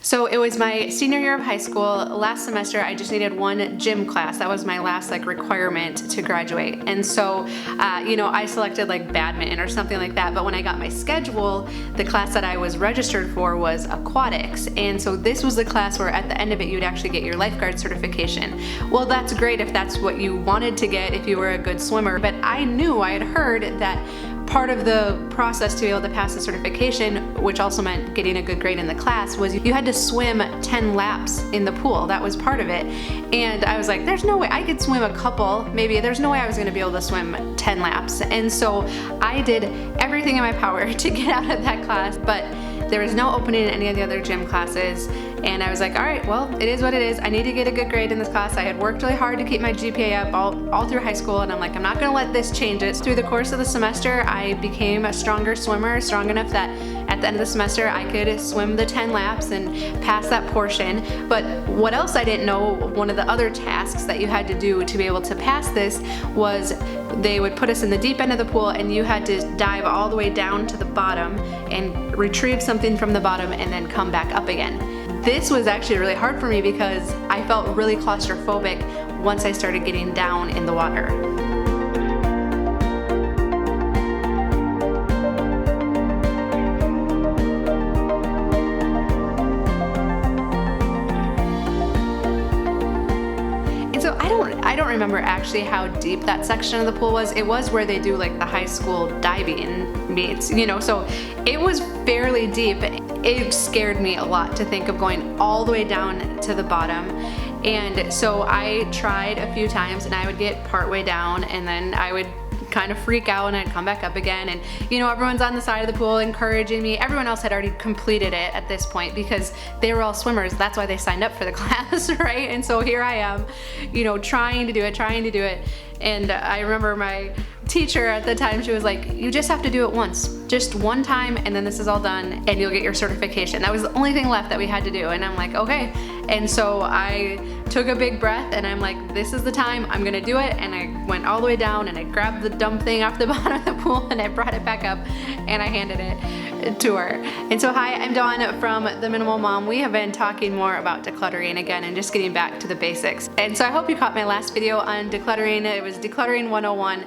So it was my senior year of high school. Last semester, I just needed one gym class. That was my last requirement to graduate. And so, I selected badminton or something like that. But when I got my schedule, the class that I was registered for was aquatics. And so this was the class where at the end of it, you'd actually get your lifeguard certification. Well, that's great if that's what you wanted to get if you were a good swimmer. But I had heard that part of the process to be able to pass the certification, which also meant getting a good grade in the class, was you had to swim 10 laps in the pool. That was part of it. And I was like, there's no way I could swim a couple, maybe. There's no way I was going to be able to swim 10 laps. And so I did everything in my power to get out of that class, but there was no opening in any of the other gym classes. And I was like, all right, well, it is what it is. I need to get a good grade in this class. I had worked really hard to keep my GPA up all through high school, and I'm like, I'm not gonna let this change it. Through the course of the semester, I became a stronger swimmer, strong enough that at the end of the semester, I could swim the 10 laps and pass that portion. But what else I didn't know, one of the other tasks that you had to do to be able to pass this was they would put us in the deep end of the pool, and you had to dive all the way down to the bottom and retrieve something from the bottom and then come back up again. This was actually really hard for me because I felt really claustrophobic once I started getting down in the water. And so I don't remember actually how deep that section of the pool was. It was where they do the high school diving meets, so it was fairly deep. It scared me a lot to think of going all the way down to the bottom. And so I tried a few times, and I would get partway down, and then I would kind of freak out and I'd come back up again. And everyone's on the side of the pool encouraging me. Everyone else had already completed it at this point because they were all swimmers. That's why they signed up for the class, right? And so here I am, trying to do it. And I remember my teacher at the time, she was like, you just have to do it once, just one time, and then this is all done and you'll get your certification. That was the only thing left that we had to do. And I'm like, okay. And so I took a big breath and I'm like, this is the time, I'm gonna do it. And I went all the way down and I grabbed the dumb thing off the bottom of the pool and I brought it back up and I handed it to her. And so hi, I'm Dawn from The Minimal Mom. We have been talking more about decluttering again and just getting back to the basics. And so I hope you caught my last video on decluttering. It was Decluttering 101.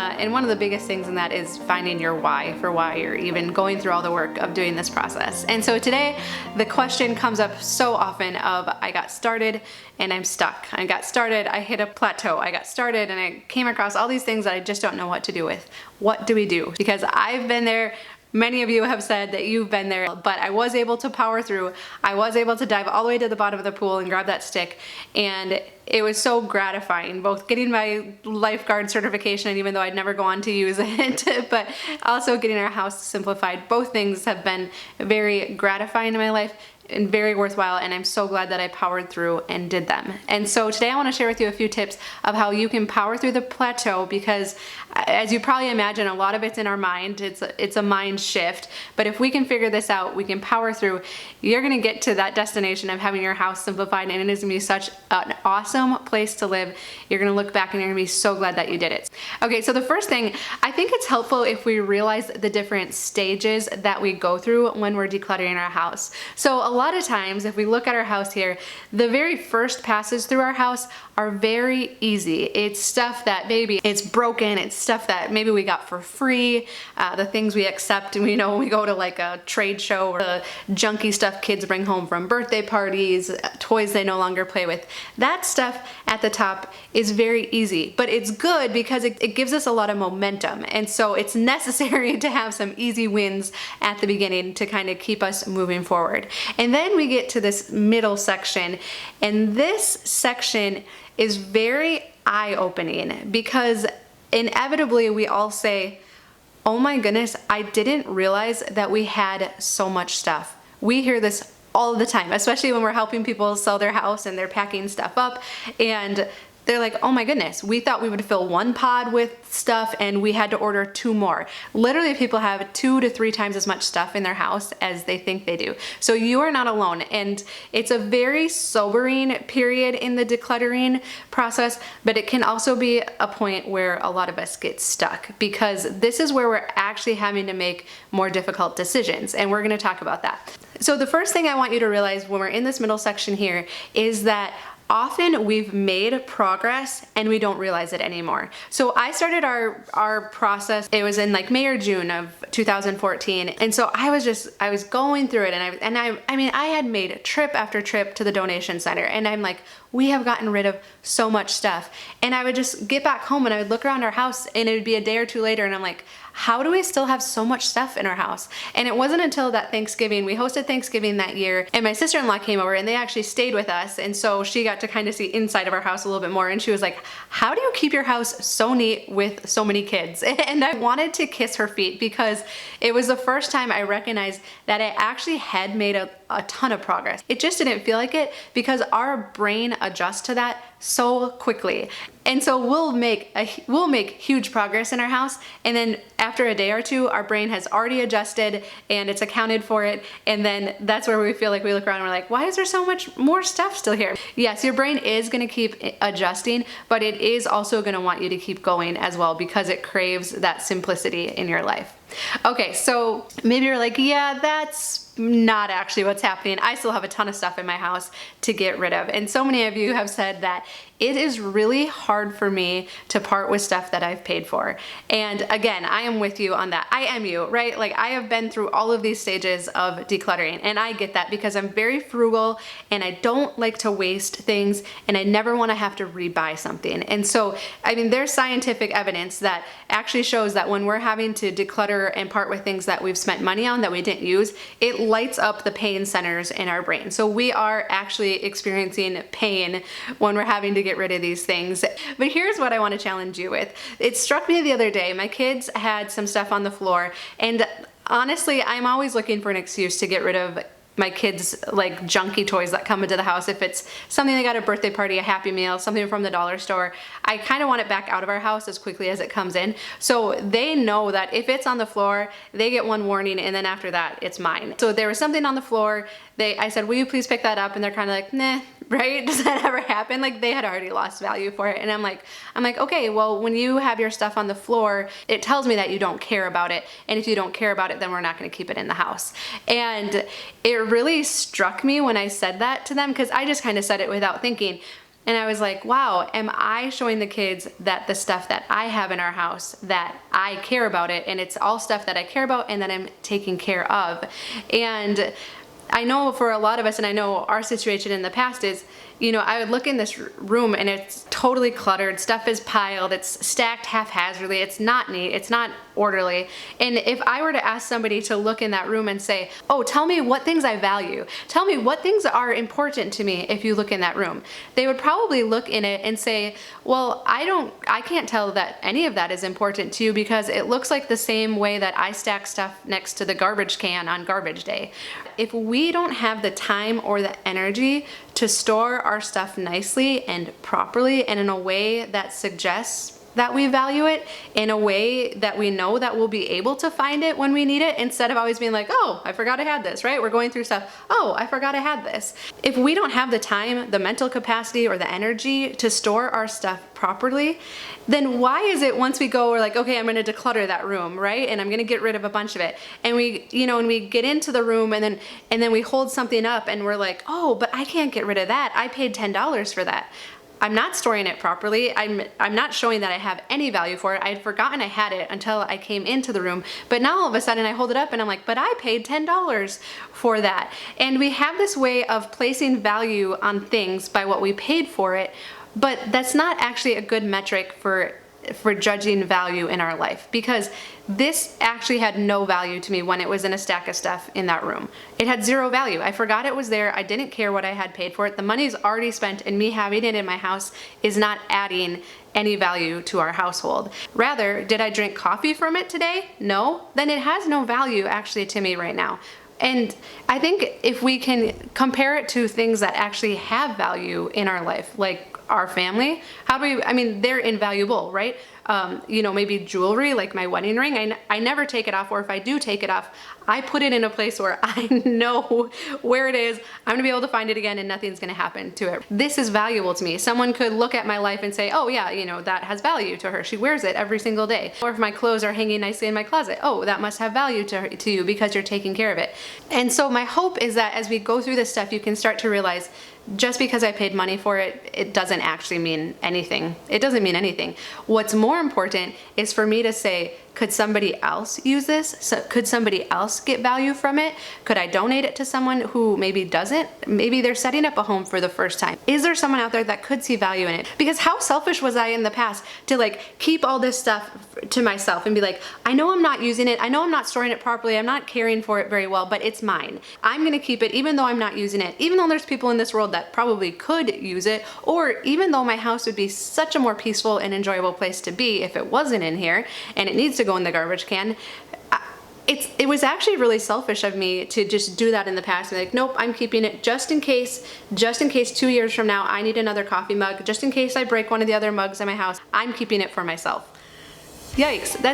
And one of the biggest things in that is finding your why for why you're even going through all the work of doing this process. And so today the question comes up so often of I got started and I'm stuck. I got started, I hit a plateau. I got started and I came across all these things that I just don't know what to do with. What do we do? Because I've been there. Many of you have said that you've been there, but I was able to power through. I was able to dive all the way to the bottom of the pool and grab that stick, and it was so gratifying, both getting my lifeguard certification, even though I'd never go on to use it, but also getting our house simplified. Both things have been very gratifying in my life and very worthwhile, and I'm so glad that I powered through and did them. And so today I want to share with you a few tips of how you can power through the plateau, because as you probably imagine, a lot of it's in our mind. It's a mind shift, but if we can figure this out, we can power through. You're gonna get to that destination of having your house simplified, and it is gonna be such an awesome place to live. You're gonna look back and you're gonna be so glad that you did it. Okay, so the first thing, I think it's helpful if we realize the different stages that we go through when we're decluttering our house. So a lot of times, if we look at our house here, the very first passes through our house are very easy. It's stuff that maybe it's broken, it's stuff that maybe we got for free, the things we accept, and we know when we go to a trade show, or the junky stuff kids bring home from birthday parties, toys they no longer play with. That stuff at the top is very easy, but it's good because it gives us a lot of momentum. And so it's necessary to have some easy wins at the beginning to kind of keep us moving forward. And then we get to this middle section, and this section is very eye-opening because inevitably we all say, oh my goodness, I didn't realize that we had so much stuff. We hear this all the time, especially when we're helping people sell their house and they're packing stuff up, and They're like, oh my goodness, we thought we would fill one pod with stuff and we had to order 2 more. Literally, people have 2 to 3 times as much stuff in their house as they think they do. So you are not alone. And it's a very sobering period in the decluttering process, but it can also be a point where a lot of us get stuck, because this is where we're actually having to make more difficult decisions. And we're going to talk about that. So the first thing I want you to realize when we're in this middle section here is that often we've made progress and we don't realize it anymore. So I started our process, it was in like May or June of 2014. And so I was going through it, and I had made trip after trip to the donation center, and I'm like, we have gotten rid of so much stuff. And I would just get back home and I would look around our house, and it would be a day or 2 later, and I'm like, how do we still have so much stuff in our house? And it wasn't until that Thanksgiving, we hosted Thanksgiving that year, and my sister-in-law came over and they actually stayed with us. And so she got to kind of see inside of our house a little bit more. And she was like, how do you keep your house so neat with so many kids? And I wanted to kiss her feet, because it was the first time I recognized that I actually had made a ton of progress. It just didn't feel like it, because our brain adjusts to that so quickly. And so we'll make huge progress in our house, and then after a day or 2, our brain has already adjusted and it's accounted for it, and then that's where we feel like we look around and we're like, why is there so much more stuff still here? Yes, your brain is going to keep adjusting, but it is also going to want you to keep going as well, because it craves that simplicity in your life. Okay, so maybe you're like, yeah, that's not actually what's happening. I still have a ton of stuff in my house to get rid of. And so many of you have said that it is really hard for me to part with stuff that I've paid for. And again, I am with you on that. I am you, right? Like, I have been through all of these stages of decluttering, and I get that, because I'm very frugal and I don't like to waste things, and I never want to have to rebuy something. And so, I mean, there's scientific evidence that actually shows that when we're having to declutter and part with things that we've spent money on that we didn't use, it lights up the pain centers in our brain. So we are actually experiencing pain when we're having to get rid of these things. But here's what I want to challenge you with. It struck me the other day, my kids had some stuff on the floor, and honestly, I'm always looking for an excuse to get rid of my kids' like junky toys that come into the house. If it's something they got at a birthday party, a Happy Meal, something from the dollar store, I kind of want it back out of our house as quickly as it comes in. So they know that if it's on the floor, they get one warning, and then after that, it's mine. So there was something on the floor. I said, will you please pick that up? And they're kind of like, nah, right? Does that ever happen? Like, they had already lost value for it. And I'm like, okay, well, when you have your stuff on the floor, it tells me that you don't care about it. And if you don't care about it, then we're not going to keep it in the house. And it really struck me when I said that to them, because I just kind of said it without thinking. And I was like, wow, am I showing the kids that the stuff that I have in our house, that I care about it, and it's all stuff that I care about and that I'm taking care of? And I know for a lot of us, and I know our situation in the past is, you know, I would look in this room and it's totally cluttered, stuff is piled, it's stacked haphazardly, it's not neat, it's not orderly. And if I were to ask somebody to look in that room and say, oh, tell me what things I value, tell me what things are important to me if you look in that room, they would probably look in it and say, well, I can't tell that any of that is important to you, because it looks like the same way that I stack stuff next to the garbage can on garbage day. If we don't have the time or the energy to store our stuff nicely and properly and in a way that suggests that we value it, in a way that we know that we'll be able to find it when we need it, instead of always being like, oh, I forgot I had this, right? We're going through stuff, oh, I forgot I had this. If we don't have the time, the mental capacity, or the energy to store our stuff properly, then why is it once we go, we're like, okay, I'm gonna declutter that room, right? And I'm gonna get rid of a bunch of it. And we, you know, and we get into the room and then we hold something up and we're like, oh, but I can't get rid of that. I paid $10 for that. I'm not storing it properly. I'm not showing that I have any value for it. I had forgotten I had it until I came into the room. But now all of a sudden I hold it up and I'm like, but I paid $10 for that. And we have this way of placing value on things by what we paid for it, but that's not actually a good metric for judging value in our life, because this actually had no value to me when it was in a stack of stuff in that room. It had zero value. I forgot it was there. I didn't care what I had paid for it. The money's already spent, and me having it in my house is not adding any value to our household. Rather, did I drink coffee from it today? No. Then it has no value actually to me right now. And I think if we can compare it to things that actually have value in our life, like our family, how do we, I mean, they're invaluable, right? You know, maybe jewelry, like my wedding ring, I never take it off, or if I do take it off, I put it in a place where I know where it is. I'm gonna be able to find it again and nothing's gonna happen to it. This is valuable to me. Someone could look at my life and say, oh yeah, you know, that has value to her. She wears it every single day. Or if my clothes are hanging nicely in my closet, oh, that must have value to you because you're taking care of it. And so my hope is that as we go through this stuff, you can start to realize just because I paid money for it, it doesn't actually mean anything. It doesn't mean anything. What's more important is for me to say, could somebody else use this? So could somebody else get value from it? Could I donate it to someone who maybe doesn't? Maybe they're setting up a home for the first time. Is there someone out there that could see value in it? Because how selfish was I in the past to like keep all this stuff to myself and be like, I know I'm not using it. I know I'm not storing it properly. I'm not caring for it very well, but it's mine. I'm gonna keep it even though I'm not using it, even though there's people in this world that probably could use it, or even though my house would be such a more peaceful and enjoyable place to be if it wasn't in here and it needs to go in the garbage can. It was actually really selfish of me to just do that in the past and be like, nope, I'm keeping it just in case 2 years from now I need another coffee mug, just in case I break one of the other mugs in my house, I'm keeping it for myself. Yikes,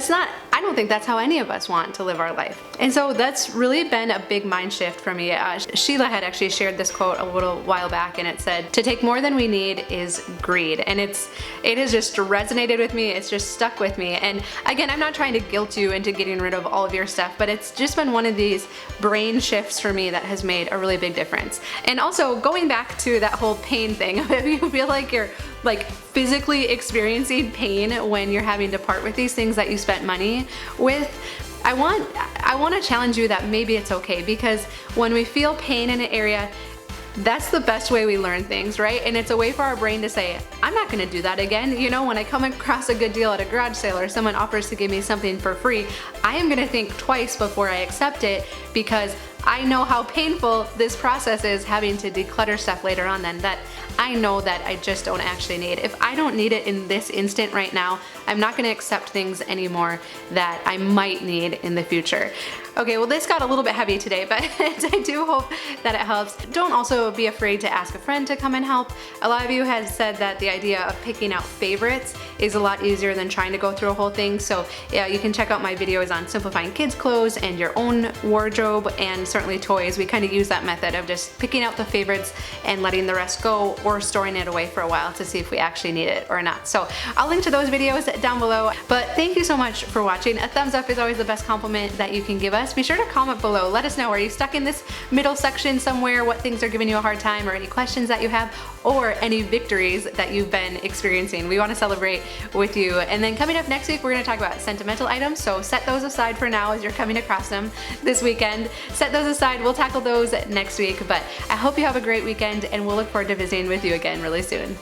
I don't think that's how any of us want to live our life. And so that's really been a big mind shift for me. Sheila had actually shared this quote a little while back, and it said, to take more than we need is greed. And it has just resonated with me, it's just stuck with me. And again, I'm not trying to guilt you into getting rid of all of your stuff, but it's just been one of these brain shifts for me that has made a really big difference. And also going back to that whole pain thing, if you feel like you're like physically experiencing pain when you're having to part with these things that you spent money with, I want to challenge you that maybe it's okay, because when we feel pain in an area, that's the best way we learn things, right? And it's a way for our brain to say, I'm not gonna do that again. You know, when I come across a good deal at a garage sale or someone offers to give me something for free, I am gonna think twice before I accept it, because I know how painful this process is, having to declutter stuff later on, then that I know that I just don't actually need. If I don't need it in this instant right now, I'm not gonna accept things anymore that I might need in the future. Okay, well this got a little bit heavy today, but I do hope that it helps. Don't also be afraid to ask a friend to come and help. A lot of you have said that the idea of picking out favorites is a lot easier than trying to go through a whole thing. So yeah, you can check out my videos on simplifying kids' clothes and your own wardrobe, and certainly toys. We kind of use that method of just picking out the favorites and letting the rest go, or storing it away for a while to see if we actually need it or not. So I'll link to those videos down below. But thank you so much for watching. A thumbs up is always the best compliment that you can give us. Be sure to comment below. Let us know, are you stuck in this middle section somewhere? What things are giving you a hard time, or any questions that you have, or any victories that you've been experiencing. We want to celebrate with you. And then coming up next week, we're going to talk about sentimental items. So set those aside for now as you're coming across them this weekend. Set those aside. We'll tackle those next week. But I hope you have a great weekend, and we'll look forward to visiting with you again really soon.